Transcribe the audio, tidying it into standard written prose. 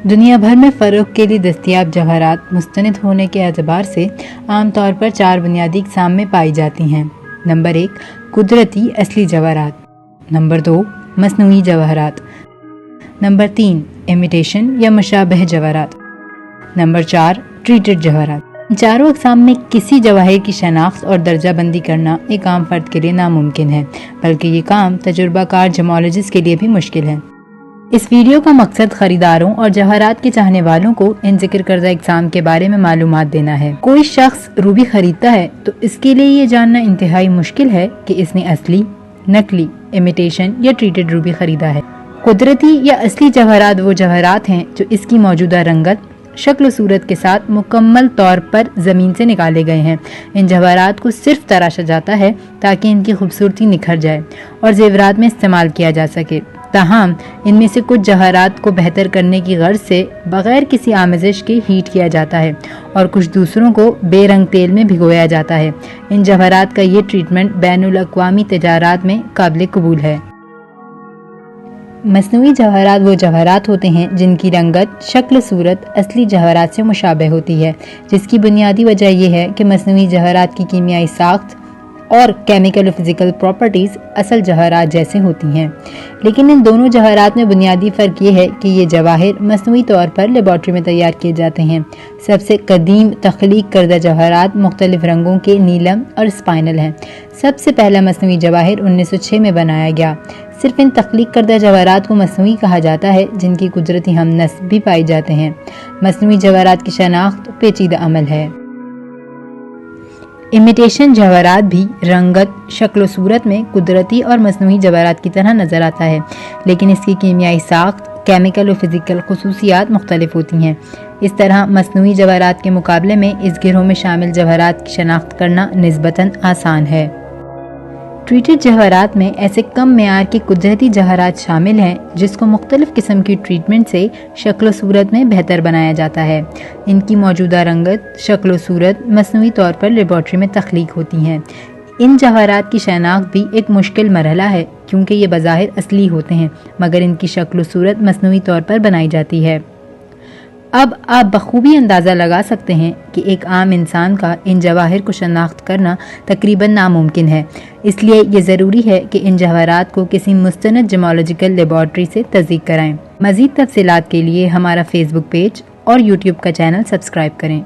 दुनिया भर में फ़रोख्त के लिए दस्तयाब जवाहरात मुस्तनद होने के एतबार से आम तौर पर 4 बुनियादी अक़साम में पाई जाती हैं। नंबर 1 कुदरती असली जवाहरात, नंबर 2 मसनूई जवाहरात, नंबर 3 इमिटेशन या मुशाबह जवाहरात, नंबर 4 ट्रीटेड जवाहरात। इन चारों अक़साम में किसी जवाहिर की शनाख्त और दर्जा बंदी करना एक आम फर्द के लिए नामुमकिन है, बल्कि ये काम तजुर्बाकार जेमोलॉजिस्ट के लिए भी मुश्किल है। इस वीडियो का मकसद खरीदारों और जवाहरात के चाहने वालों को इन जिक्र करदा इक़साम के बारे में मालूमात देना है। कोई शख्स रूबी खरीदता है तो इसके लिए ये जानना इंतहाई मुश्किल है कि इसने असली, नकली, इमिटेशन या ट्रीटेड रूबी खरीदा है। कुदरती या असली जवाहरात वो जवाहरात हैं जो इसकी मौजूदा रंगत, शक्ल सूरत के साथ मुकम्मल तौर पर ज़मीन से निकाले गए हैं। इन जवाहरात को सिर्फ तराशा जाता है ताकि इनकी खूबसूरती निखर जाए और जेवरात में इस्तेमाल किया जा सके। ताहम इनमें से कुछ जवाहरात को बेहतर करने की गर्ज से बग़ैर किसी आमेज़श के हीट किया जाता है और कुछ दूसरों को बेरंग तेल में भिगोया जाता है। इन जवाहरात का ये ट्रीटमेंट बैनुल अक़वामी तिजारत में काबिल कबूल है। मसनूई जवाहरात वो जवाहरात होते हैं जिनकी रंगत, शक्ल सूरत असली जवाहरात से मुशाबह होती है, जिसकी बुनियादी वजह यह है कि मसनूई जवाहरात की कीमियाई साख्त और केमिकल और फिजिकल प्रॉपर्टीज़ असल जवाहरात जैसे होती हैं। लेकिन इन दोनों जवाहरात में बुनियादी फ़र्क ये है कि ये जवाहिर मसनूई तौर पर लेबॉर्ट्री में तैयार किए जाते हैं। सबसे कदीम तख्लीक करदा जवाहरात मुख्तलिफ रंगों के नीलम और स्पाइनल हैं। सबसे पहला मसनूई जवाहिर 1906 में बनाया गया। सिर्फ इन तख्लीक करदा जवाहरात को मसनूई कहा जाता है जिनकी कुदरती हम नस्ब भी पाए जाते हैं। मसनूई जवाहरात की शनाख्त पेचीदा अमल है। इमिटेशन जवाहरात भी रंगत, शक्ल सूरत में कुदरती और मसनूई जवाहरात की तरह नज़र आता है, लेकिन इसकी कीमियाई साख्त, केमिकल और फिजिकल खुसूसियात मुख्तलिफ होती हैं। इस तरह मसनूई जवाहरात के मुकाबले में इस गिरोह में शामिल जवाहरात की शनाख्त करना निस्बतन आसान है। ट्रीटेड जवाहरात में ऐसे कम मेयार के कुदरती जवाहरात शामिल हैं जिसको मुख्तलिफ किस्म की ट्रीटमेंट से शक्ल सूरत में बेहतर बनाया जाता है। इनकी मौजूदा रंगत, शक्ल सूरत मसनूई तौर पर लेबॉर्ट्री में तख्लीक होती हैं। इन जवाहरात की शनाख्त भी एक मुश्किल मरहला है क्योंकि ये बज़ाहिर असली होते हैं मगर इनकी शक्ल सूरत मसनूई तौर पर बनाई जाती है। अब आप बखूबी अंदाज़ा लगा सकते हैं कि एक आम इंसान का इन जवाहिर को शनाख्त करना तकरीबन नामुमकिन है। इसलिए ये ज़रूरी है कि इन जवाहरात को किसी मुस्तनद जेमोलॉजिकल लेबॉर्ट्री से तस्दीक कराएं। मज़ीद तफसीलात के लिए हमारा फेसबुक पेज और यूट्यूब का चैनल सब्सक्राइब करें।